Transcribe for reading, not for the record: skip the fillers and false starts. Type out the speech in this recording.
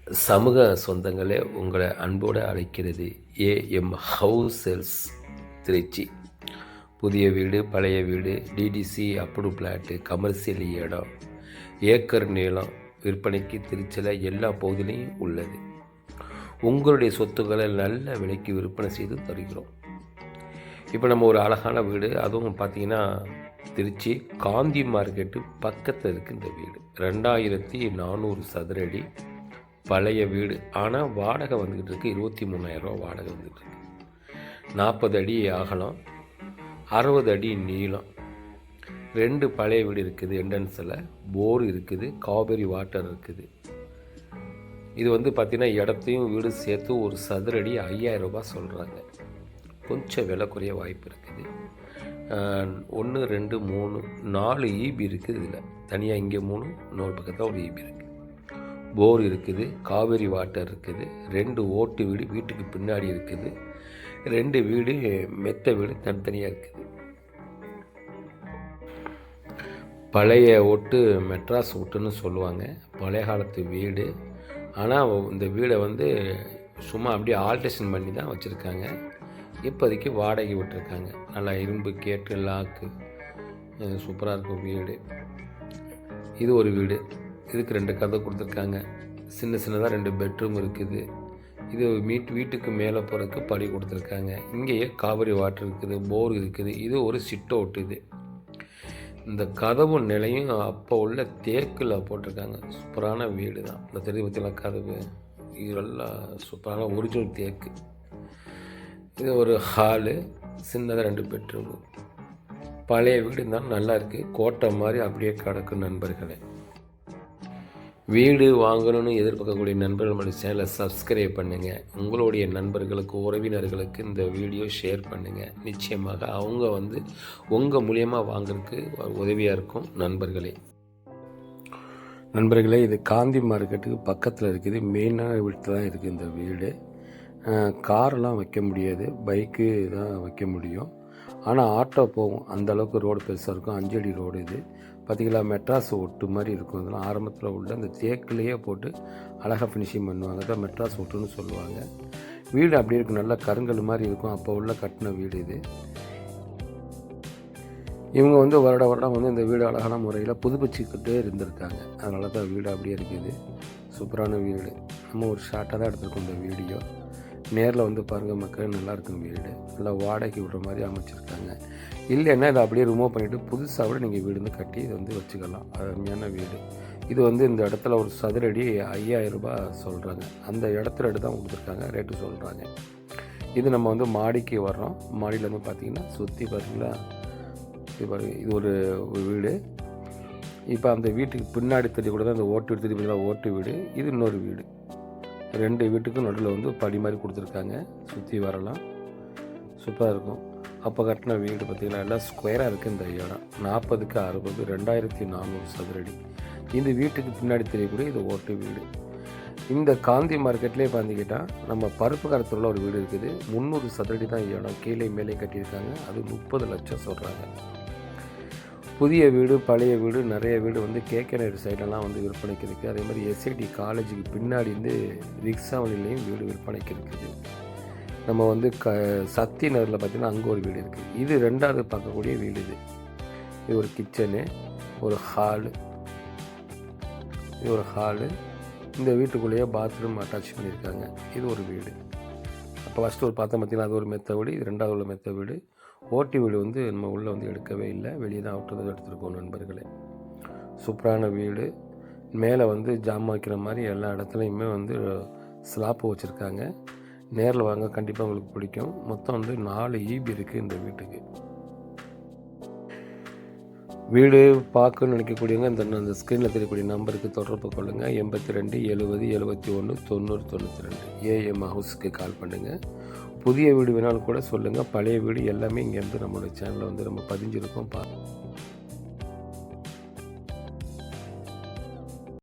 சமூக சொந்தங்களே, உங்களை அன்போடு அழைக்கிறது ஏஎம் ஹவுஸ் சேல்ஸ் திருச்சி. புதிய வீடு, பழைய வீடு, டிடிசி அப்ரூவ் பிளாட்டு, கமர்ஷியல் இடம், ஏக்கர் நீளம் விற்பனைக்கு திருச்சியில் எல்லா பகுதியிலையும் உள்ளது. உங்களுடைய சொத்துக்களை நல்ல விலைக்கு விற்பனை செய்து தருகிறோம். இப்போ நம்ம ஒரு அழகான வீடு, அதுவும் பார்த்திங்கன்னா திருச்சி காந்தி மார்க்கெட்டு பக்கத்தில் இருக்குது இந்த வீடு. 2400 சதுர அடி பழைய வீடு. ஆனால் வாடகை வந்துக்கிட்டு இருக்குது 23,000 ரூபா வாடகை வந்துக்கிட்டு இருக்கு. 40 அடி அகலம், 60 அடி நீளம். 2 பழைய வீடு இருக்குது. என்ட்ரன்ஸில் போர் இருக்குது, காவேரி வாட்டர் இருக்குது. இது வந்து பார்த்திங்கன்னா இடத்தையும் வீடு சேர்த்து ஒரு சதுர அடி 5,000 ரூபாய் சொல்கிறாங்க. கொஞ்சம் விலை குறைய வாய்ப்பு இருக்குது. 1 2 3 4 ஈபி இருக்குது. இதில் தனியாக இங்கே 3, இன்னொரு பக்கத்தில் ஒரு ஈபி இருக்குது. போர் இருக்குது, காவேரி வாட்டர் இருக்குது. 2 ஓட்டு வீடு வீட்டுக்கு பின்னாடி இருக்குது. 2 வீடு மெத்த வீடு தனித்தனியாக இருக்குது. பழைய ஓட்டு மெட்ராஸ் ஓட்டுன்னு சொல்லுவாங்க, பழைய காலத்து வீடு. ஆனால் இந்த வீடை வந்து சும்மா அப்படியே ஆல்ட்ரேஷன் பண்ணி தான் வச்சுருக்காங்க. இப்போதைக்கு வாடகை விட்டுருக்காங்க. நல்லா இரும்பு கேட்டு லாக்கு, சூப்பராக இருக்கும் வீடு. இது ஒரு வீடு, இதுக்கு 2 கதவு கொடுத்துருக்காங்க. சின்னதாக 2 பெட்ரூம் இருக்குது. இது வீட்டுக்கு மேலே போகிறதுக்கு படி கொடுத்துருக்காங்க. இங்கேயே காவிரி வாட்டர் இருக்குது, போர் இருக்குது. இது ஒரு சிட் அவுட். இது இந்த கதவு நிலையும் அப்போ உள்ள தேக்கில் போட்டிருக்காங்க. சூப்பரான வீடு தான். இந்த தெரிய பற்றிலாம் கதவு இதெல்லாம் சூப்பரான ஒரிஜினல் தேக்கு. இது ஒரு ஹாலு, சின்னதாக 2 பெட்ரூமு. பழைய வீடு இருந்தாலும் நல்லா இருக்குது. கோட்டை மாதிரி அப்படியே கிடக்கும். நண்பர்களே, வீடு வாங்கணும்னு எதிர்பார்க்கக்கூடிய நண்பர்கள் நம்மளுடைய சேனலை சப்ஸ்கிரைப் பண்ணுங்கள். உங்களுடைய நண்பர்களுக்கு, உறவினர்களுக்கு இந்த வீடியோ ஷேர் பண்ணுங்கள். நிச்சயமாக அவங்க வந்து உங்கள் மூலியமாக வாங்குறதுக்கு உதவியாக இருக்கும். நண்பர்களே, இது காந்தி மார்க்கெட்டுக்கு பக்கத்தில் இருக்குது. மெயினான வீட்டில் தான் இருக்குது இந்த வீடு. காரெலாம் வைக்க முடியாது, பைக்கு தான் வைக்க முடியும். ஆனால் ஆட்டோ போகும். அந்தளவுக்கு ரோடு பெருசாக இருக்கும். 5 அடி ரோடு. இது பார்த்திங்களா, மெட்ராஸ் ஒட்டு மாதிரி இருக்கும். இதெல்லாம் ஆரம்பத்தில் உள்ள அந்த தேக்கிலேயே போட்டு அழகாக ஃபினிஷிங் பண்ணுவாங்க. தான் மெட்ராஸ் ஒட்டுன்னு சொல்லுவாங்க. வீடு அப்படி இருக்கும், நல்லா கருங்கல் மாதிரி இருக்கும். அப்போ உள்ள கட்டின வீடு இது. இவங்க வந்து வருடம் வந்து இந்த வீடு அழகான முறையில் புதுப்பிச்சுக்கிட்டே இருந்திருக்காங்க. அதனால தான் வீடு அப்படியே இருக்குது. சூப்பரான வீடு. நம்ம ஒரு ஷார்ட்டாக தான் எடுத்துருக்கோம் இந்த வீடியோ. நேரில் வந்து பாருங்கள் மக்கள், நல்லாயிருக்கும் வீடு. நல்லா வாடகைக்கு விடுற மாதிரி அமைச்சிருக்காங்க. இல்லைன்னா இதை அப்படியே ரிமூவ் பண்ணிவிட்டு புதுசாக விட நீங்கள் வீடு வந்து கட்டி இதை வந்து வச்சுக்கலாம். அருமையான வீடு. இது வந்து இந்த இடத்துல ஒரு சதுரடி 5,000 ரூபாய் சொல்கிறாங்க. அந்த இடத்துல தான் கொடுத்துருக்காங்க, ரேட்டு சொல்கிறாங்க. இது நம்ம வந்து மாடிக்கு வர்றோம். மாடியில் வந்து பார்த்திங்கன்னா சுற்றி பார்த்திங்களா, இது ஒரு வீடு. இப்போ அந்த வீட்டுக்கு பின்னாடி தெரிய கூட தான் அந்த ஓட்டு வீடு தெரிய பார்த்தீங்கன்னா ஓட்டு வீடு. இது இன்னொரு வீடு. 2 வீட்டுக்கும் நடுவில் வந்து படி மாதிரி கொடுத்துருக்காங்க. சுற்றி வரலாம், சூப்பராக இருக்கும். அப்போ கட்டின வீடு பார்த்திங்கன்னா எல்லாம் ஸ்கொயராக இருக்குது. இந்த இடம் 40க்கு 60, 2400 சதுரடி. இந்த வீட்டுக்கு பின்னாடி தெரியக்கூடிய இது ஓட்டு வீடு. இந்த காந்தி மார்க்கெட்லேயே பார்த்திக்கிட்டால் நம்ம பருப்பு கரத்தில் ஒரு வீடு இருக்குது. 300 சதுரடி தான் இடம். கீழே மேலே கட்டியிருக்காங்க. அது 30 லட்சம் சொல்கிறாங்க. புதிய வீடு, பழைய வீடு, நிறைய வீடு வந்து கேகே நகர் சைடெல்லாம் வந்து விற்பனைக்கு இருக்குது. அதே மாதிரி எஸ்ஐடி காலேஜுக்கு பின்னாடி வந்து ரிக்ஷாவளிலையும் வீடு விற்பனைக்கு இருக்குது. நம்ம வந்து சக்தி நகரில் பார்த்திங்கன்னா அங்கே ஒரு வீடு இருக்குது. இது 2வது பார்க்கக்கூடிய வீடு. இது ஒரு கிச்சனு, ஒரு ஹாலு. இது ஒரு ஹாலு. இந்த வீட்டுக்குள்ளேயே பாத்ரூம் அட்டாச் பண்ணியிருக்காங்க. இது ஒரு வீடு. அப்போ ஃபஸ்ட்டு ஒரு பார்த்தா பார்த்திங்கன்னா அது ஒரு மெத்த வீடு. இது 2வது உள்ள மெத்த வீடு. ஓட்டு வீடு வந்து நம்ம உள்ளே வந்து எடுக்கவே இல்லை, வெளியே தான் அவுட்டர் எடுத்துருக்கோம். நண்பர்களே, சூப்பரான வீடு. மேலே வந்து ஜாமான் வைக்கிற மாதிரி எல்லா இடத்துலையுமே வந்து ஸ்லாப்பு வச்சுருக்காங்க. நேரில் வாங்க, கண்டிப்பாக உங்களுக்கு பிடிக்கும். மொத்தம் வந்து 4 ஈபி இருக்குது இந்த வீட்டுக்கு. வீடு பார்க்கணுன்னு நினைக்கக்கூடியவங்க இந்த ஸ்க்ரீனில் தெரியக்கூடிய நம்பருக்கு தொடர்பு கொள்ளுங்கள். 82 70 71 90 92 ஏஎம் ஹவுஸுக்கு கால் பண்ணுங்கள். புதிய வீடு வேணாலும் கூட சொல்லுங்கள். பழைய வீடு எல்லாமே இங்கேருந்து நம்மளோட சேனலில் வந்து நம்ம பதிஞ்சிருக்கோம்.